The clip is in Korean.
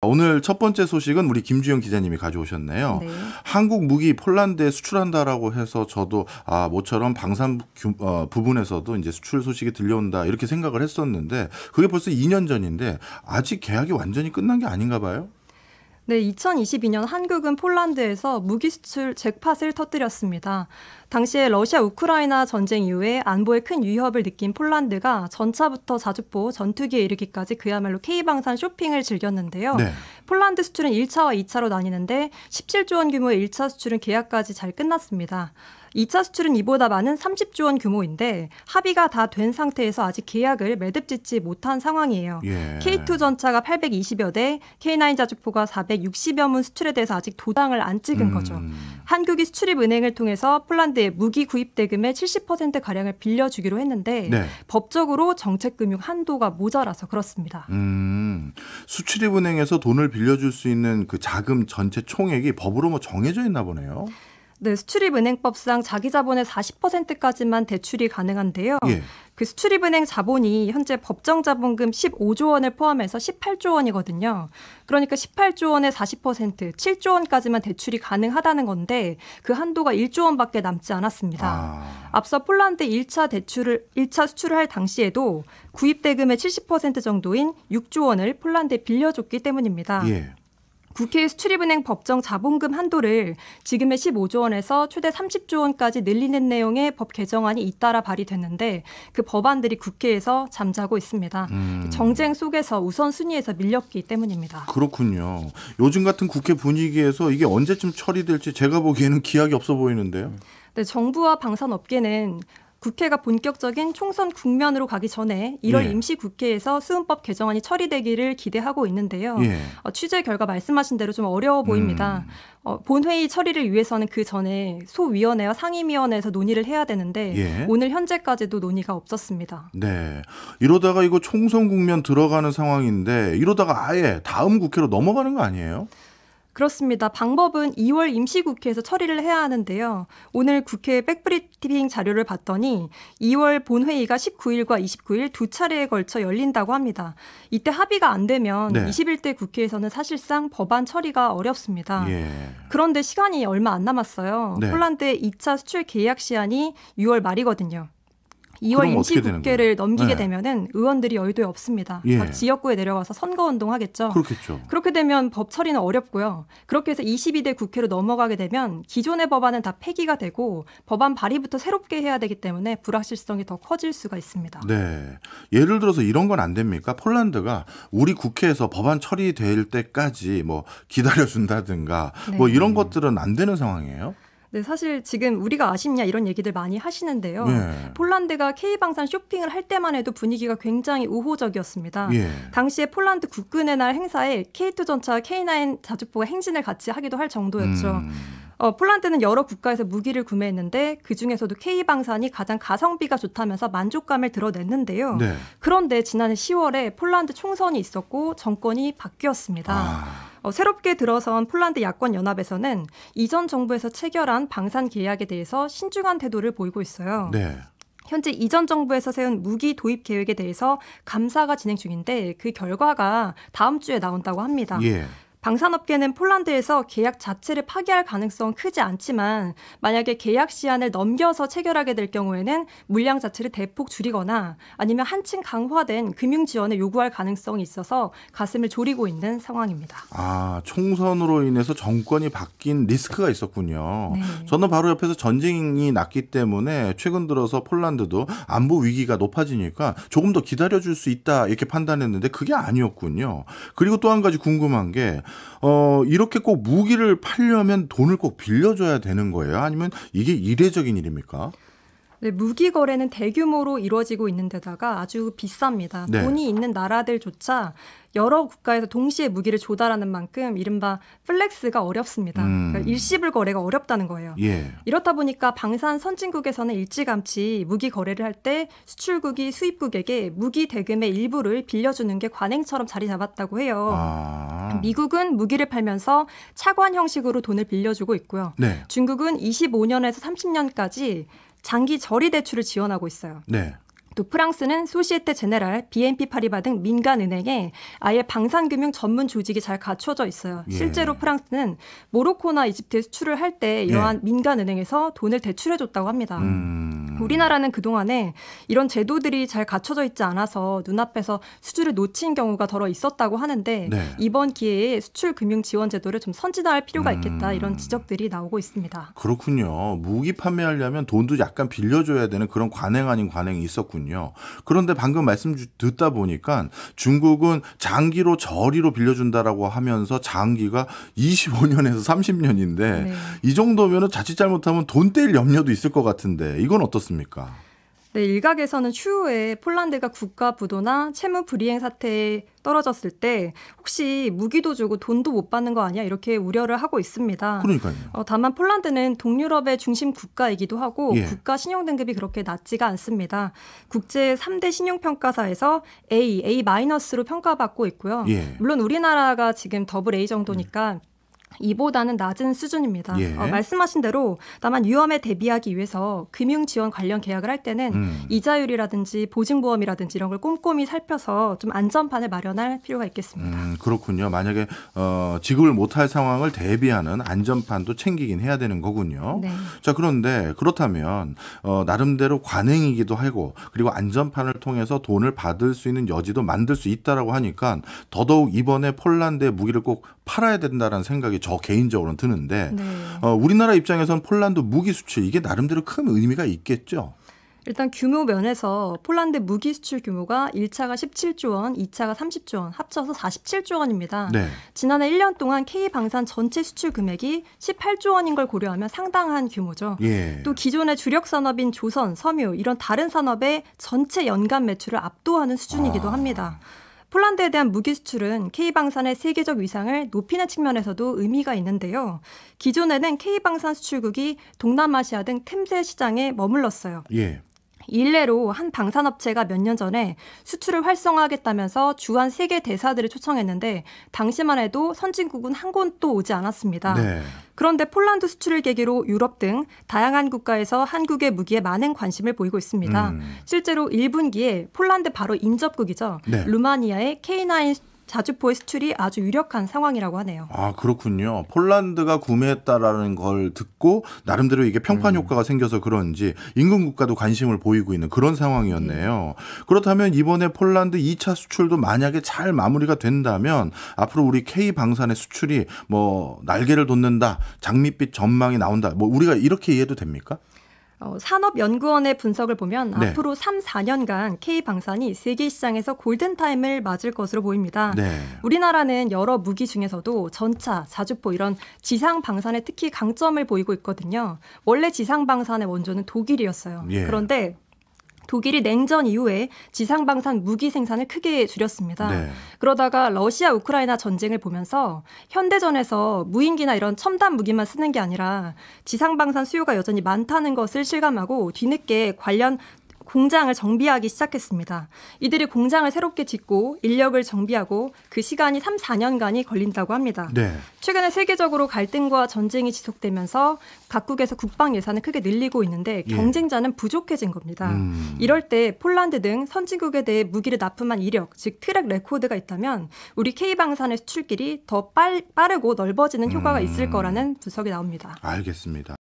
오늘 첫 번째 소식은 우리 김주영 기자님이 가져오셨네요. 네. 한국 무기 폴란드에 수출한다라고 해서 저도 모처럼 방산 부분에서도 이제 수출 소식이 들려온다 이렇게 생각을 했었는데 그게 벌써 2년 전인데 아직 계약이 완전히 끝난 게 아닌가 봐요. 네, 2022년 한국은 폴란드에서 무기 수출 잭팟을 터뜨렸습니다. 당시에 러시아 우크라이나 전쟁 이후에 안보에 큰 위협을 느낀 폴란드가 전차부터 자주포, 전투기에 이르기까지 그야말로 K방산 쇼핑을 즐겼는데요. 네. 폴란드 수출은 1차와 2차로 나뉘는데 17조 원 규모의 1차 수출은 계약까지 잘 끝났습니다. 2차 수출은 이보다 많은 30조 원 규모인데 합의가 다 된 상태에서 아직 계약을 매듭짓지 못한 상황이에요. 예. K2 전차가 820여 대, K9 자주포가 460여 문 수출에 대해서 아직 도장을 안 찍은 거죠. 한국이 수출입은행을 통해서 폴란드에 무기 구입 대금의 70%가량을 빌려주기로 했는데 네. 법적으로 정책금융 한도가 모자라서 그렇습니다. 수출입은행에서 돈을 빌려줄 수 있는 그 자금 전체 총액이 법으로 뭐 정해져 있나 보네요. 네, 수출입은행법상 자기 자본의 40%까지만 대출이 가능한데요. 예. 그 수출입은행 자본이 현재 법정 자본금 15조 원을 포함해서 18조 원이거든요. 그러니까 18조 원의 40%, 7조 원까지만 대출이 가능하다는 건데 그 한도가 1조 원밖에 남지 않았습니다. 앞서 폴란드 1차 수출을 할 당시에도 구입 대금의 70% 정도인 6조 원을 폴란드에 빌려줬기 때문입니다. 예. 국회 수출입은행 법정 자본금 한도를 지금의 15조 원에서 최대 30조 원까지 늘리는 내용의 법 개정안이 잇따라 발의됐는데 그 법안들이 국회에서 잠자고 있습니다. 정쟁 속에서 우선순위에서 밀렸기 때문입니다. 그렇군요. 요즘 같은 국회 분위기에서 이게 언제쯤 처리될지 제가 보기에는 기약이 없어 보이는데요. 네, 정부와 방산업계는 국회가 본격적인 총선 국면으로 가기 전에 1월 예. 임시국회에서 수은법 개정안이 처리되기를 기대하고 있는데요. 예. 취재 결과 말씀하신 대로 좀 어려워 보입니다. 본회의 처리를 위해서는 그 전에 소위원회와 상임위원회에서 논의를 해야 되는데 예. 오늘 현재까지도 논의가 없었습니다. 네. 이러다가 이거 총선 국면 들어가는 상황인데 이러다가 아예 다음 국회로 넘어가는 거 아니에요? 그렇습니다. 방법은 2월 임시국회에서 처리를 해야 하는데요. 오늘 국회 백브리핑 자료를 봤더니 2월 본회의가 19일과 29일 두 차례에 걸쳐 열린다고 합니다. 이때 합의가 안 되면 네. 21대 국회에서는 사실상 법안 처리가 어렵습니다. 예. 그런데 시간이 얼마 안 남았어요. 네. 폴란드의 2차 수출 계약 시한이 6월 말이거든요. 2월 그럼 어떻게 되는 임시국회를 넘기게 네. 되면은 의원들이 여의도에 없습니다. 예. 각 지역구에 내려가서 선거운동 하겠죠. 그렇겠죠. 그렇게 되면 법 처리는 어렵고요. 그렇게 해서 22대 국회로 넘어가게 되면 기존의 법안은 다 폐기가 되고 법안 발의부터 새롭게 해야 되기 때문에 불확실성이 더 커질 수가 있습니다. 네. 예를 들어서 이런 건 안 됩니까? 폴란드가 우리 국회에서 법안 처리될 때까지 뭐 기다려준다든가 네. 뭐 이런 것들은 안 되는 상황이에요? 네, 사실 지금 우리가 아쉽냐 이런 얘기들 많이 하시는데요. 네. 폴란드가 K방산 쇼핑을 할 때만 해도 분위기가 굉장히 우호적이었습니다. 예. 당시에 폴란드 국군의 날 행사에 K2 전차 K9 자주포가 행진을 같이 하기도 할 정도였죠. 폴란드는 여러 국가에서 무기를 구매했는데 그중에서도 K방산이 가장 가성비가 좋다면서 만족감을 드러냈는데요. 네. 그런데 지난해 10월에 폴란드 총선이 있었고 정권이 바뀌었습니다. 새롭게 들어선 폴란드 야권연합에서는 이전 정부에서 체결한 방산 계약에 대해서 신중한 태도를 보이고 있어요. 네. 현재 이전 정부에서 세운 무기 도입 계획에 대해서 감사가 진행 중인데 그 결과가 다음 주에 나온다고 합니다. 예. 방산업계는 폴란드에서 계약 자체를 파기할 가능성은 크지 않지만 만약에 계약 시한을 넘겨서 체결하게 될 경우에는 물량 자체를 대폭 줄이거나 아니면 한층 강화된 금융 지원을 요구할 가능성이 있어서 가슴을 졸이고 있는 상황입니다. 총선으로 인해서 정권이 바뀐 리스크가 있었군요. 네. 저는 바로 옆에서 전쟁이 났기 때문에 최근 들어서 폴란드도 안보 위기가 높아지니까 조금 더 기다려줄 수 있다 이렇게 판단했는데 그게 아니었군요. 그리고 또 한 가지 궁금한 게 이렇게 꼭 무기를 팔려면 돈을 꼭 빌려줘야 되는 거예요? 아니면 이게 이례적인 일입니까? 네, 무기 거래는 대규모로 이루어지고 있는 데다가 아주 비쌉니다. 네. 돈이 있는 나라들조차 여러 국가에서 동시에 무기를 조달하는 만큼 이른바 플렉스가 어렵습니다. 그러니까 일시불 거래가 어렵다는 거예요. 예. 이렇다 보니까 방산 선진국에서는 일찌감치 무기 거래를 할 때 수출국이 수입국에게 무기 대금의 일부를 빌려주는 게 관행처럼 자리 잡았다고 해요. 미국은 무기를 팔면서 차관 형식으로 돈을 빌려주고 있고요. 네. 중국은 25년에서 30년까지 장기 저리 대출을 지원하고 있어요. 네. 또 프랑스는 소시에테 제네랄, BNP 파리바 등 민간은행에 아예 방산금융 전문 조직이 잘 갖춰져 있어요. 예. 실제로 프랑스는 모로코나 이집트에 수출을 할 때 이러한 민간은행에서 돈을 대출해줬다고 합니다. 우리나라는 그동안에 이런 제도들이 잘 갖춰져 있지 않아서 눈앞에서 수주를 놓친 경우가 더러 있었다고 하는데 네. 이번 기회에 수출 금융 지원 제도를 좀 선진화할 필요가 있겠다 이런 지적들이 나오고 있습니다. 그렇군요. 무기 판매하려면 돈도 약간 빌려줘야 되는 그런 관행 아닌 관행이 있었군요. 그런데 방금 말씀 듣다 보니까 중국은 장기로 저리로 빌려준다라고 하면서 장기가 25년에서 30년인데 네. 이 정도면 자칫 잘못하면 돈 떼일 염려도 있을 것 같은데 이건 어떻습니까? 네, 일각에서는 추후에 폴란드가 국가 부도나 채무 불이행 사태에 떨어졌을 때 혹시 무기도 주고 돈도 못 받는 거 아니야? 이렇게 우려를 하고 있습니다. 그러니까요. 다만 폴란드는 동유럽의 중심 국가이기도 하고 예. 국가 신용 등급이 그렇게 낮지가 않습니다. 국제 3대 신용평가사에서 A-로 평가받고 있고요. 예. 물론 우리나라가 지금 더블 A 정도니까 이보다는 낮은 수준입니다. 예. 말씀하신 대로 다만 위험에 대비하기 위해서 금융지원 관련 계약을 할 때는 이자율이라든지 보증보험이라든지 이런 걸 꼼꼼히 살펴서 좀 안전판을 마련할 필요가 있겠습니다. 그렇군요. 만약에 지급을 못할 상황을 대비하는 안전판도 챙기긴 해야 되는 거군요. 네. 자, 그런데 그렇다면 나름대로 관행이기도 하고 그리고 안전판을 통해서 돈을 받을 수 있는 여지도 만들 수 있다라고 하니까 더더욱 이번에 폴란드의 무기를 꼭 팔아야 된다는 생각이 저 개인적으로는 드는데 네. 우리나라 입장에서는 폴란드 무기 수출 이게 나름대로 큰 의미가 있겠죠. 일단 규모 면에서 폴란드 무기 수출 규모가 1차가 17조 원, 2차가 30조 원, 합쳐서 47조 원입니다. 네. 지난해 1년 동안 K방산 전체 수출 금액이 18조 원인 걸 고려하면 상당한 규모죠. 예. 또 기존의 주력 산업인 조선, 섬유 이런 다른 산업의 전체 연간 매출을 압도하는 수준이기도 합니다. 폴란드에 대한 무기 수출은 K방산의 세계적 위상을 높이는 측면에서도 의미가 있는데요. 기존에는 K방산 수출국이 동남아시아 등 틈새 시장에 머물렀어요. 예. 일례로 한 방산업체가 몇 년 전에 수출을 활성화하겠다면서 주한 세계 대사들을 초청했는데 당시만 해도 선진국은 한 곳도 오지 않았습니다. 네. 그런데 폴란드 수출을 계기로 유럽 등 다양한 국가에서 한국의 무기에 많은 관심을 보이고 있습니다. 실제로 1분기에 폴란드 바로 인접국이죠. 네. 루마니아의 K9 자주포의 수출이 아주 유력한 상황이라고 하네요. 아, 그렇군요. 폴란드가 구매했다라는 걸 듣고 나름대로 이게 평판 효과가 생겨서 그런지 인근 국가도 관심을 보이고 있는 그런 상황이었네요. 그렇다면 이번에 폴란드 2차 수출도 만약에 잘 마무리가 된다면 앞으로 우리 K방산의 수출이 뭐 날개를 돋는다, 장밋빛 전망이 나온다. 뭐 우리가 이렇게 이해해도 됩니까? 산업연구원의 분석을 보면 네. 앞으로 3, 4년간 K방산이 세계 시장에서 골든타임을 맞을 것으로 보입니다. 네. 우리나라는 여러 무기 중에서도 전차, 자주포 이런 지상방산에 특히 강점을 보이고 있거든요. 원래 지상방산의 원조는 독일이었어요. 예. 그런데 독일이 냉전 이후에 지상방산 무기 생산을 크게 줄였습니다. 네. 그러다가 러시아 우크라이나 전쟁을 보면서 현대전에서 무인기나 이런 첨단 무기만 쓰는 게 아니라 지상방산 수요가 여전히 많다는 것을 실감하고 뒤늦게 관련 공장을 정비하기 시작했습니다. 이들이 공장을 새롭게 짓고 인력을 정비하고 그 시간이 3, 4년간이 걸린다고 합니다. 네. 최근에 세계적으로 갈등과 전쟁이 지속되면서 각국에서 국방 예산을 크게 늘리고 있는데 경쟁자는 부족해진 겁니다. 이럴 때 폴란드 등 선진국에 대해 무기를 납품한 이력, 즉 트랙 레코드가 있다면 우리 K방산의 수출길이 더 빠르고 넓어지는 효과가 있을 거라는 분석이 나옵니다. 알겠습니다.